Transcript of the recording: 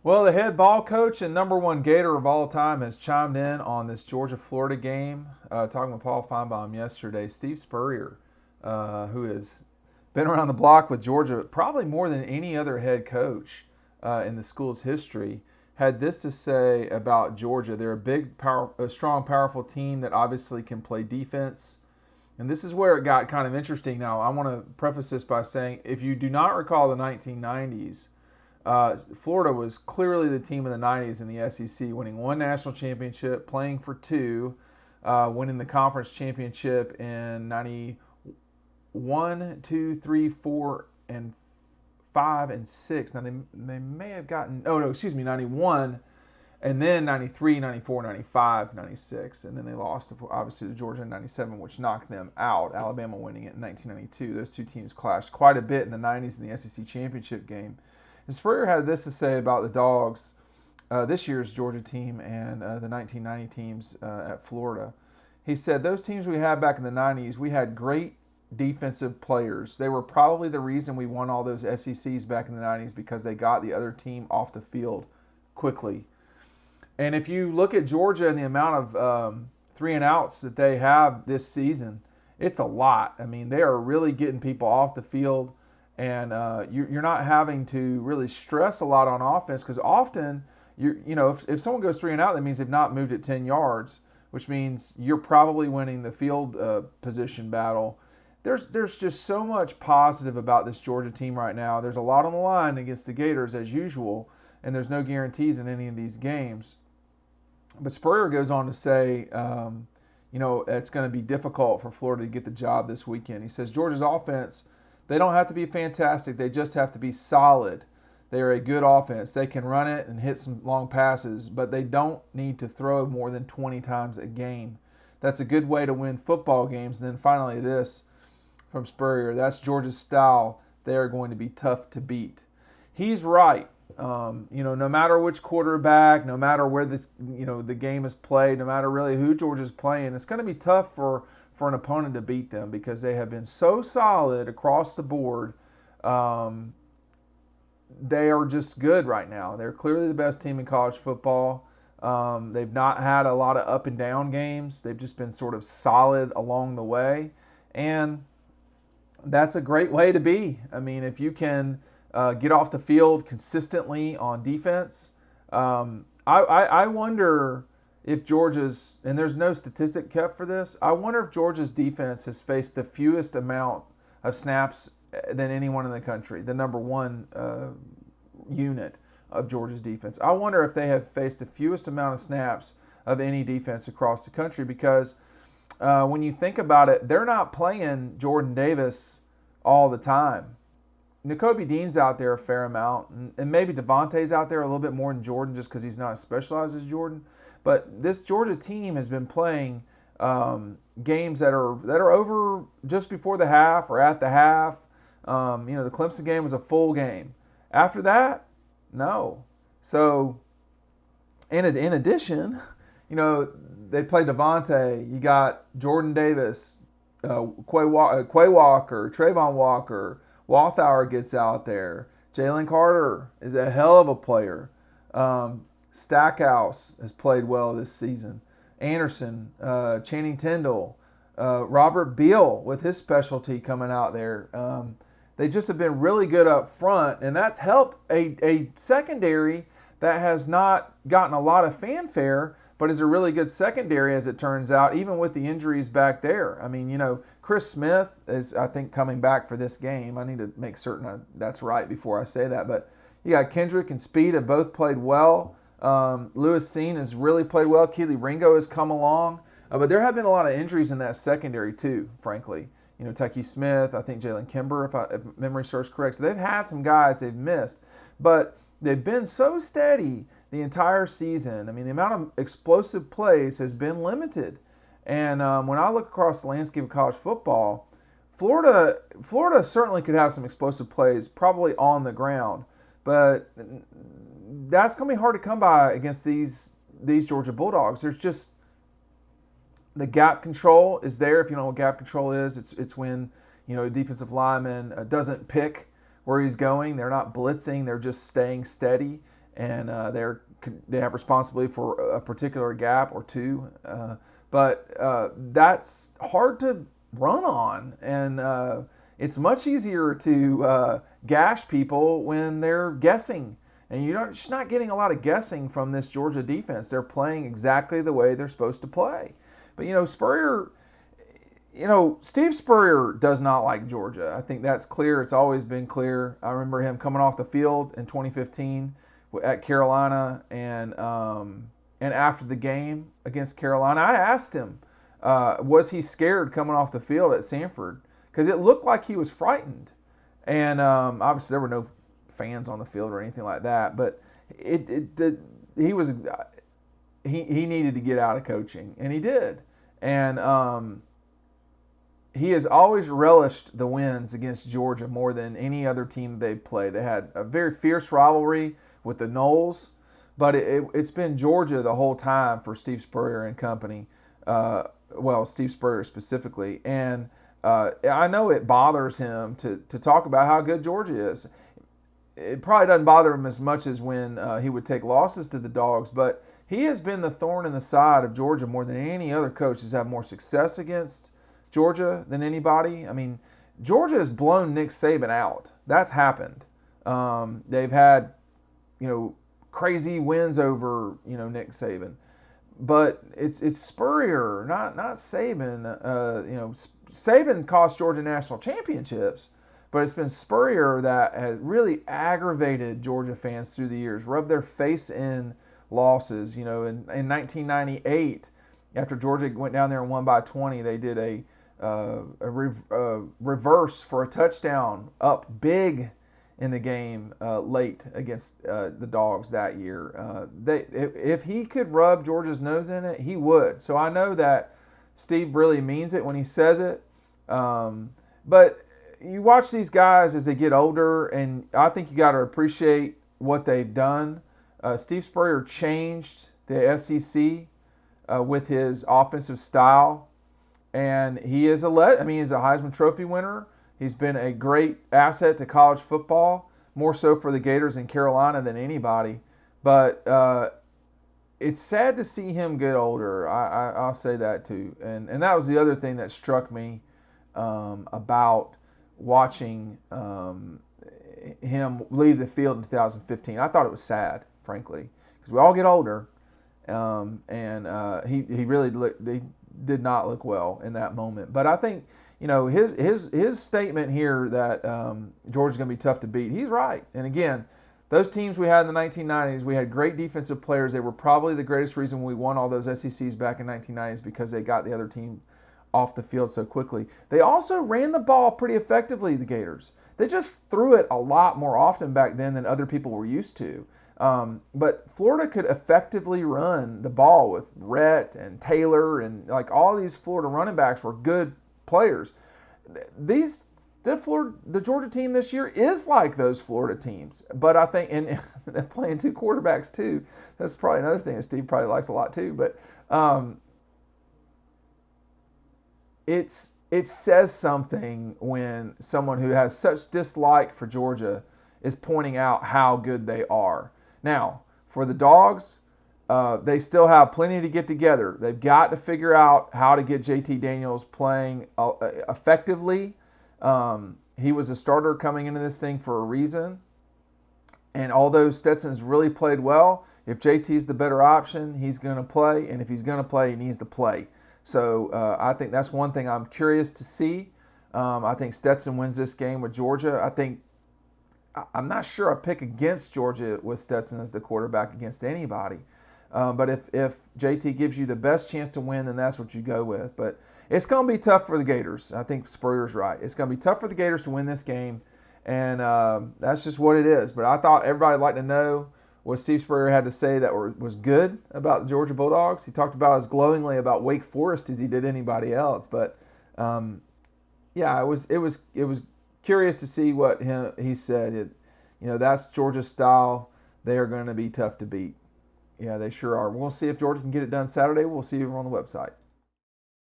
Well, the head ball coach and number one Gator of all time has chimed in on this Georgia-Florida game. Talking with Paul Feinbaum yesterday, Steve Spurrier, who has been around the block with Georgia probably more than any other head coach in the school's history, had this to say about Georgia. They're a strong, powerful team that obviously can play defense. And this is where it got kind of interesting. Now, I want to preface this by saying, if you do not recall the 1990s, Florida was clearly the team of the 90s in the SEC, winning one national championship, playing for two, winning the conference championship in 91, 2, 3, 4, and 5, and 6. Now, they may have gotten, 91, and then 93, 94, 95, 96. And then they lost, obviously, to Georgia in 97, which knocked them out. Alabama winning it in 1992. Those two teams clashed quite a bit in the 90s in the SEC championship game. And Spurrier had this to say about the Dawgs, this year's Georgia team and the 1990 teams at Florida. He said, those teams we had back in the 90s, we had great defensive players. They were probably the reason we won all those SECs back in the 90s because they got the other team off the field quickly. And if you look at Georgia and the amount of 3-and-outs that they have this season, it's a lot. I mean, they are really getting people off the field. And you're not having to really stress a lot on offense because often, if someone goes 3-and-out, that means they've not moved it 10 yards, which means you're probably winning the field position battle. There's just so much positive about this Georgia team right now. There's a lot on the line against the Gators as usual, and there's no guarantees in any of these games. But Spurrier goes on to say, it's going to be difficult for Florida to get the job this weekend. He says Georgia's offense, they don't have to be fantastic. They just have to be solid. They are a good offense. They can run it and hit some long passes, but they don't need to throw more than 20 times a game. That's a good way to win football games. And then finally this from Spurrier, that's Georgia's style. They are going to be tough to beat. He's right. No matter which quarterback, no matter where the game is played, no matter really who Georgia's playing, it's going to be tough for an opponent to beat them because they have been so solid across the board. They are just good right now. They're clearly the best team in college football. They've not had a lot of up and down games. They've just been sort of solid along the way. And that's a great way to be. I mean, if you can get off the field consistently on defense, I wonder if Georgia's, and there's no statistic kept for this, I wonder if Georgia's defense has faced the fewest amount of snaps than anyone in the country, the number one unit of Georgia's defense. I wonder if they have faced the fewest amount of snaps of any defense across the country because when you think about it, they're not playing Jordan Davis all the time. Nakobe Dean's out there a fair amount, and maybe Devontae's out there a little bit more than Jordan just because he's not as specialized as Jordan. But this Georgia team has been playing games that are over just before the half or at the half. The Clemson game was a full game. After that, no. So, in addition, they play Devontae. You got Jordan Davis, Quay Walker, Trayvon Walker. Walthour gets out there. Jalen Carter is a hell of a player. Stackhouse has played well this season. Anderson, Channing Tindall, Robert Beal with his specialty coming out there. They just have been really good up front, and that's helped a secondary that has not gotten a lot of fanfare, but is a really good secondary as it turns out, even with the injuries back there. I mean, Chris Smith is, I think, coming back for this game. I need to make certain that's right before I say that. But you got Kendrick and Speed have both played well. Lewis Seen has really played well. Keely Ringo has come along. But there have been a lot of injuries in that secondary too, frankly. Tucky Smith, I think Jalen Kimber, if memory serves correct. So they've had some guys they've missed. But they've been so steady the entire season. I mean, the amount of explosive plays has been limited. And when I look across the landscape of college football, Florida certainly could have some explosive plays, probably on the ground. But that's going to be hard to come by against these Georgia Bulldogs. There's just the gap control is there. If you know what gap control is, it's when a defensive lineman doesn't pick where he's going. They're not blitzing. They're just staying steady. and they have responsibility for a particular gap or two. But that's hard to run on, and it's much easier to gash people when they're guessing. And you're just not getting a lot of guessing from this Georgia defense. They're playing exactly the way they're supposed to play. But, Spurrier, Steve Spurrier does not like Georgia. I think that's clear. It's always been clear. I remember him coming off the field in 2015 at Carolina, and after the game against Carolina, I asked him, was he scared coming off the field at Sanford? Because it looked like he was frightened. And obviously there were no fans on the field or anything like that, but he needed to get out of coaching, and he did. And he has always relished the wins against Georgia more than any other team they've played. They had a very fierce rivalry with the Noles, but it's been Georgia the whole time for Steve Spurrier and company. Steve Spurrier specifically. And I know it bothers him to talk about how good Georgia is. It probably doesn't bother him as much as when he would take losses to the Dawgs, but he has been the thorn in the side of Georgia more than any other coach. Has had more success against Georgia than anybody. I mean, Georgia has blown Nick Saban out. That's happened. They've had, crazy wins over, Nick Saban. But it's Spurrier, not Saban. Saban cost Georgia national championships, but it's been Spurrier that has really aggravated Georgia fans through the years, rubbed their face in losses. In 1998, after Georgia went down there and won by 20, they did a reverse for a touchdown up big in the game late against the Dawgs that year. If he could rub Georgia's nose in it, he would. So I know that Steve really means it when he says it. But you watch these guys as they get older, and I think you got to appreciate what they've done. Steve Spurrier changed the SEC with his offensive style, and he is he's a Heisman Trophy winner. He's been a great asset to college football, more so for the Gators in Carolina than anybody. But it's sad to see him get older. I'll say that too. And that was the other thing that struck me about watching him leave the field in 2015. I thought it was sad, frankly, because we all get older, and he really did not look well in that moment. But I think his statement here that Georgia's going to be tough to beat, he's right. And again, those teams we had in the 1990s, we had great defensive players. They were probably the greatest reason we won all those SECs back in 1990s, because they got the other team off the field so quickly. They also ran the ball pretty effectively, the Gators. They just threw it a lot more often back then than other people were used to. But Florida could effectively run the ball with Rhett and Taylor, and like all these Florida running backs were good players. The Georgia team this year is like those Florida teams, but I think, and they're playing two quarterbacks too. That's probably another thing that Steve probably likes a lot too. But it says something when someone who has such dislike for Georgia is pointing out how good they are. Now, for the Dawgs, they still have plenty to get together. They've got to figure out how to get JT Daniels playing effectively. He was a starter coming into this thing for a reason. And although Stetson's really played well, if JT's the better option, he's going to play. And if he's going to play, he needs to play. So I think that's one thing I'm curious to see. I think Stetson wins this game with Georgia. I'm not sure I pick against Georgia with Stetson as the quarterback against anybody. But if JT gives you the best chance to win, then that's what you go with. But it's going to be tough for the Gators. I think Spurrier's right. It's going to be tough for the Gators to win this game, and that's just what it is. But I thought everybody would like to know what Steve Spurrier had to say that was good about the Georgia Bulldogs. He talked about as glowingly about Wake Forest as he did anybody else. But yeah, it was curious to see what he said. That's Georgia style. They are going to be tough to beat. Yeah, they sure are. We'll see if Georgia can get it done Saturday. We'll see you on the website.